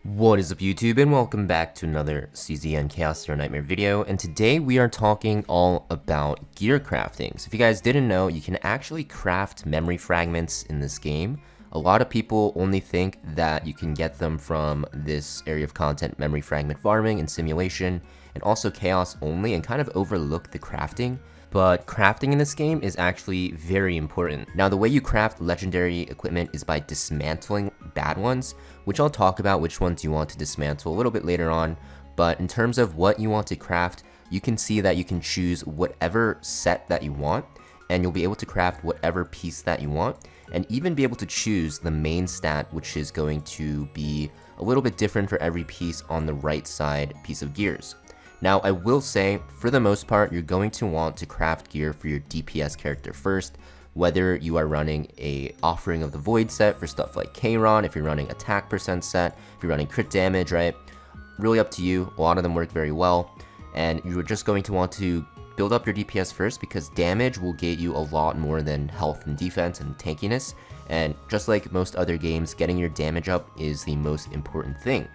What is up YouTube, and welcome back to another CZN Chaos Hero Nightmare video, and today we are talking all about gear crafting. So if you guys didn't know, you can actually craft memory fragments in this game. A lot of people only think that you can get them from this area of content, memory fragment farming and simulation, and also chaos only, and kind of overlook the crafting. But crafting in this game is actually very important. Now, the way you craft legendary equipment is by dismantling bad ones, which I'll talk about which ones you want to dismantle a little bit later on. But in terms of what you want to craft, you can see that you can choose whatever set that you want, and you'll be able to craft whatever piece that you want, and even be able to choose the main stat, which is going to be a little bit different for every piece on the right side piece of gears. Now, I will say, for the most part, you're going to want to craft gear for your DPS character first, whether you are running a Offering of the Void set for stuff like Kayron, if you're running attack percent set, if you're running crit damage, right? Really up to you. A lot of them work very well, and you're just going to want to build up your DPS first because damage will get you a lot more than health and defense and tankiness, and just like most other games, getting your damage up is the most important thing.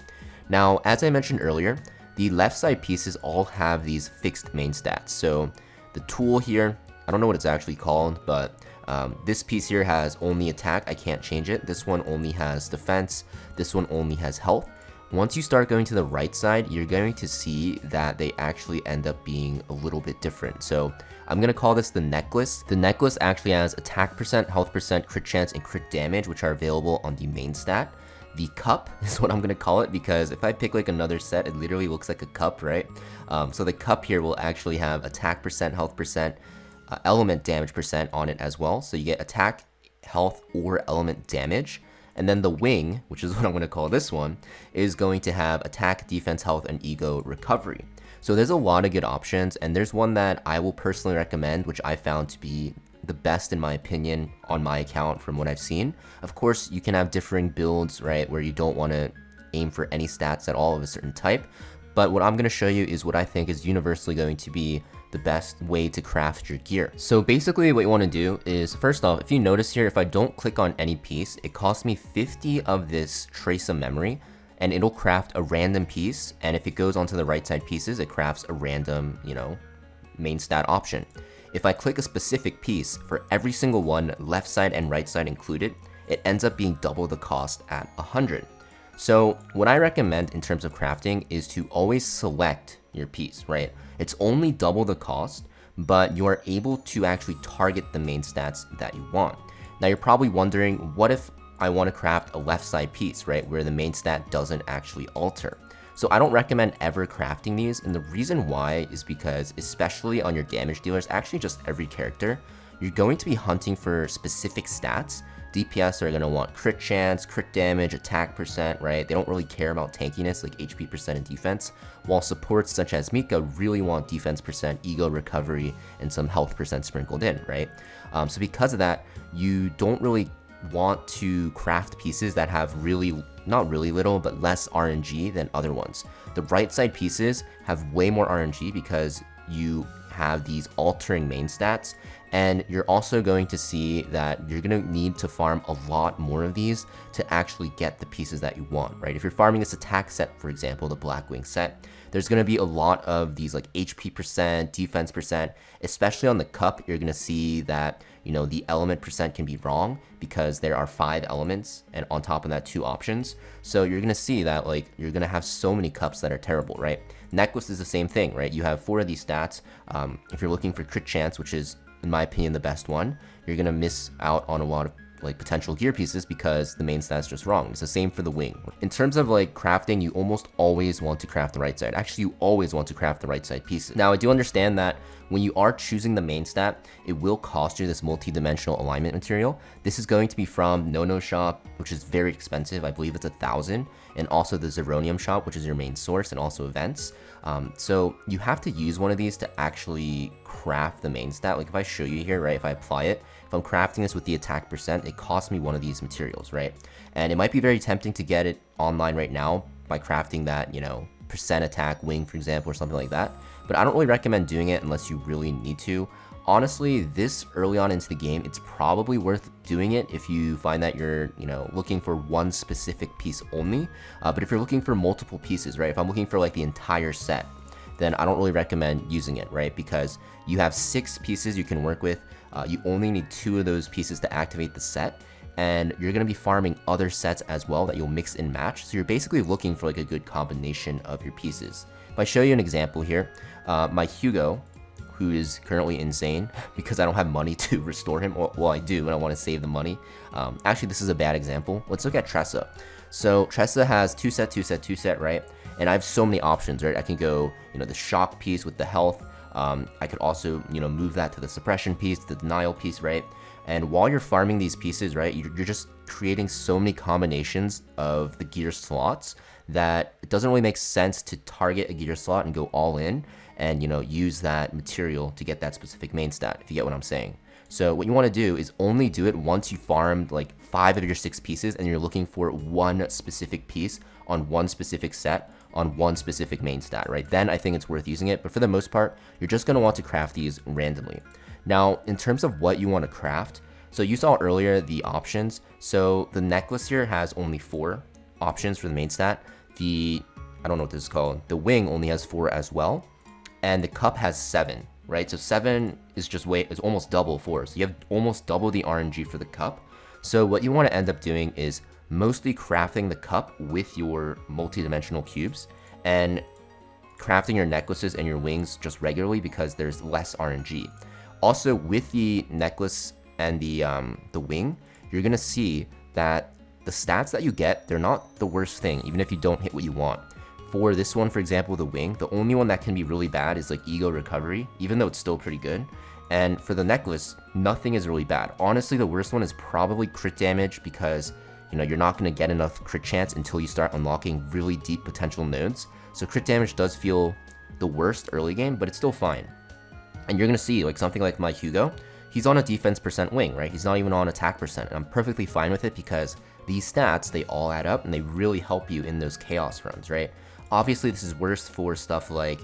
Now, as I mentioned earlier, the left side pieces all have these fixed main stats. So the tool here, I don't know what it's actually called, but this piece here has only attack, I can't change it. This one only has defense, this one only has health. Once you start going to the right side, you're going to see that they actually end up being a little bit different. So I'm going to call this the necklace. The necklace actually has attack percent, health percent, crit chance, and crit damage, which are available on the main stat. The cup is what I'm going to call it because if I pick like another set, it literally looks like a cup, right? So the cup here will actually have attack percent, health percent, element damage percent on it as well. So you get attack, health, or element damage. And then the wing, which is what I'm going to call this one, is going to have attack, defense, health, and ego recovery. So there's a lot of good options, and there's one that I will personally recommend, which I found to be the best in my opinion on my account from what I've seen. Of course, you can have differing builds, right, where you don't want to aim for any stats at all of a certain type, but what I'm going to show you is what I think is universally going to be the best way to craft your gear. So basically what you want to do is, first off, if you notice here, if I don't click on any piece, it costs me 50 of this trace of memory, and it'll craft a random piece, and if it goes onto the right side pieces, it crafts a random, main stat option. If I click a specific piece, for every single one, left side and right side included, it ends up being double the cost at 100. So what I recommend in terms of crafting is to always select your piece, right? It's only double the cost, but you are able to actually target the main stats that you want. Now you're probably wondering, what if I want to craft a left side piece, right, where the main stat doesn't actually alter? So I don't recommend ever crafting these, and the reason why is because, especially on your damage dealers, actually just every character, you're going to be hunting for specific stats. DPS are going to want crit chance, crit damage, attack percent, right? They don't really care about tankiness like HP percent and defense, while supports such as Mika really want defense percent, ego recovery, and some health percent sprinkled in, right? So because of that, you don't really want to craft pieces that have not really little, but less RNG than other ones. The right side pieces have way more RNG because you have these altering main stats, and you're also going to see that you're going to need to farm a lot more of these to actually get the pieces that you want, right? If you're farming this attack set, for example, the Blackwing set, there's going to be a lot of these like HP percent, defense percent, especially on the cup. You're going to see that, the element percent can be wrong because there are 5 elements and on top of that 2 options. So you're going to see that like you're going to have so many cups that are terrible, right? Necklace is the same thing, right? You have 4 of these stats. If you're looking for crit chance, which is in my opinion the best one, you're going to miss out on a lot of like potential gear pieces because the main stat's just wrong. It's the same for the wing. In terms of like crafting, you almost always want to craft the right side. Actually, you always want to craft the right side pieces. Now, I do understand that when you are choosing the main stat, it will cost you this multi-dimensional alignment material. This is going to be from No Shop, which is very expensive. I believe it's 1,000, and also the Zeronium Shop, which is your main source, and also events. So you have to use one of these to actually craft the main stat. Like if I show you here, right, if I apply it, if I'm crafting this with the attack percent, it costs me one of these materials, right? And it might be very tempting to get it online right now by crafting that, percent attack wing, for example, or something like that. But I don't really recommend doing it unless you really need to. honestly, this early on into the game, it's probably worth doing it if you find that you're, looking for one specific piece only. But if you're looking for multiple pieces, right? If I'm looking for like the entire set, then I don't really recommend using it, right? Because you have 6 pieces you can work with. You only need 2 of those pieces to activate the set, and you're going to be farming other sets as well that you'll mix and match. So you're basically looking for like a good combination of your pieces. If I show you an example here, my Hugo, who is currently insane because I don't have money to restore him. Well, I do, and I want to save the money. Actually, this is a bad example. Let's look at Tressa. So Tressa has 2 set, 2 set, 2 set, right? And I have so many options, right? I can go, the shock piece with the health. I could also, move that to the suppression piece, the denial piece, right? And while you're farming these pieces, right, you're just creating so many combinations of the gear slots that it doesn't really make sense to target a gear slot and go all in and, use that material to get that specific main stat, if you get what I'm saying. So what you want to do is only do it once you farmed like 5 of your 6 pieces and you're looking for one specific piece on one specific set on one specific main stat, right? Then I think it's worth using it. But for the most part, you're just going to want to craft these randomly. Now, in terms of what you want to craft, so you saw earlier the options. So the necklace here has only 4 options for the main stat. I don't know what this is called. The wing only has 4 as well. And the cup has 7, right? So 7 is is almost double 4. So you have almost double the RNG for the cup. So what you want to end up doing is mostly crafting the cup with your multi-dimensional cubes and crafting your necklaces and your wings just regularly because there's less RNG. Also, with the necklace and the wing, you're gonna see that the stats that you get, they're not the worst thing, even if you don't hit what you want. For this one, for example, the wing, the only one that can be really bad is like ego recovery, even though it's still pretty good. And for the necklace, nothing is really bad. Honestly, the worst one is probably crit damage because you're not going to get enough crit chance until you start unlocking really deep potential nodes. So crit damage does feel the worst early game, but it's still fine. And you're going to see like something like my Hugo, he's on a defense percent wing, right? He's not even on attack percent. And I'm perfectly fine with it because these stats, they all add up and they really help you in those chaos runs, right? Obviously, this is worse for stuff like,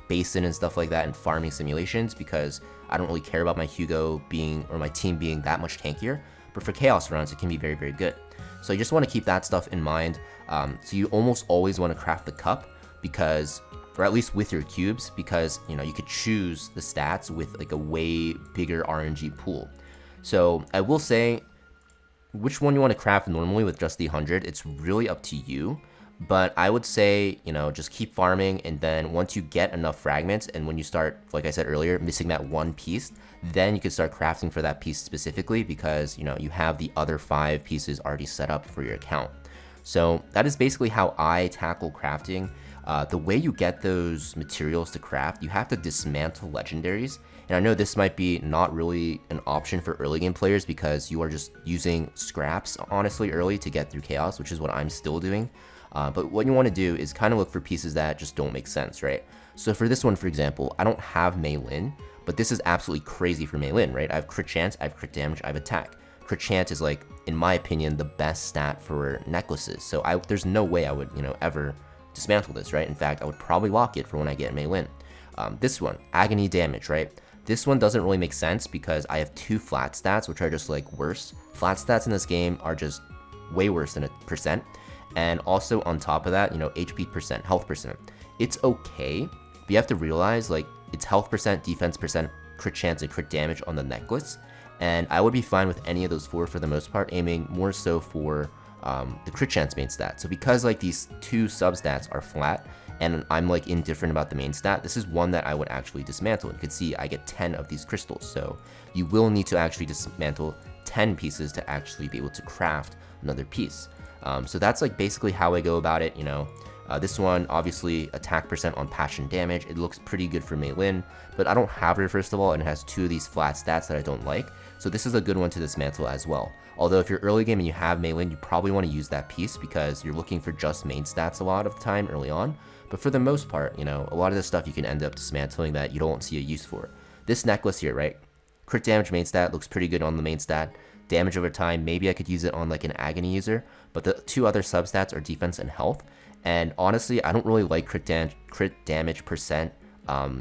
Basin and stuff like that and farming simulations because I don't really care about my Hugo or my team being that much tankier. But for chaos runs, it can be very, very good. So you just want to keep that stuff in mind. So you almost always want to craft the cup because, or at least with your cubes, because you could choose the stats with like a way bigger RNG pool. So I will say, which one you want to craft normally with just the 100, it's really up to you. But I would say, just keep farming, and then once you get enough fragments, and when you start, like I said earlier, missing that one piece, then you can start crafting for that piece specifically because, you have the other 5 pieces already set up for your account. So that is basically how I tackle crafting. The way you get those materials to craft, you have to dismantle legendaries. And I know this might be not really an option for early game players because you are just using scraps, honestly, early to get through chaos, which is what I'm still doing. But what you want to do is kind of look for pieces that just don't make sense, right? So for this one, for example, I don't have Mei Lin, but this is absolutely crazy for Mei Lin, right? I have crit chance, I have crit damage, I have attack. Crit chance is like, in my opinion, the best stat for necklaces. So there's no way I would, ever dismantle this, right? In fact, I would probably lock it for when I get Mei Lin. This one, agony damage, right? This one doesn't really make sense because I have 2 flat stats, which are just like worse. Flat stats in this game are just way worse than a percent. And also on top of that, HP percent, health percent. It's okay, but you have to realize like it's health percent, defense percent, crit chance, and crit damage on the necklace. And I would be fine with any of those 4 for the most part, aiming more so for the crit chance main stat. So because like these 2 substats are flat and I'm like indifferent about the main stat, this is one that I would actually dismantle. You can see I get 10 of these crystals. So you will need to actually dismantle 10 pieces to actually be able to craft another piece. So that's like basically how I go about it. This one, obviously attack percent on passion damage. It looks pretty good for Mei Lin, but I don't have her first of all, and it has 2 of these flat stats that I don't like. So this is a good one to dismantle as well. Although if you're early game and you have Mei Lin, you probably want to use that piece because you're looking for just main stats a lot of the time early on. But for the most part, a lot of this stuff you can end up dismantling that you don't see a use for. This necklace here, right? Crit damage main stat looks pretty good on the main stat. Damage over time, maybe I could use it on like an agony user, but the 2 other substats are defense and health. And honestly, I don't really like crit damage percent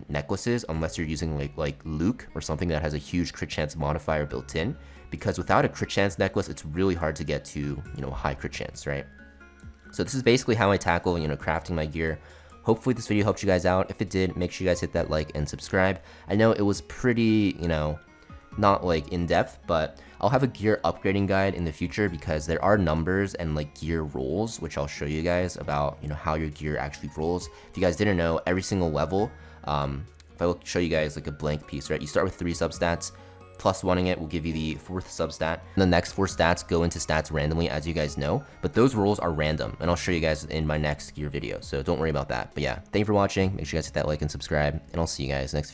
necklaces unless you're using like Luke or something that has a huge crit chance modifier built in, because without a crit chance necklace, it's really hard to get to, you know, high crit chance, right? So this is basically how I tackle, you know, crafting my gear. Hopefully this video helped you guys out. If it did, make sure you guys hit that like and subscribe. I know it was pretty, you know, not like in depth, but I'll have a gear upgrading guide in the future because there are numbers and like gear rolls, which I'll show you guys about, you know, how your gear actually rolls. If you guys didn't know, every single level, if I will show you guys like a blank piece, right? You start with 3 substats, plus 1ing it will give you the 4th substat. And the next 4 stats go into stats randomly, as you guys know, but those rolls are random, and I'll show you guys in my next gear video, so don't worry about that. But yeah, thank you for watching. Make sure you guys hit that like and subscribe, and I'll see you guys next video.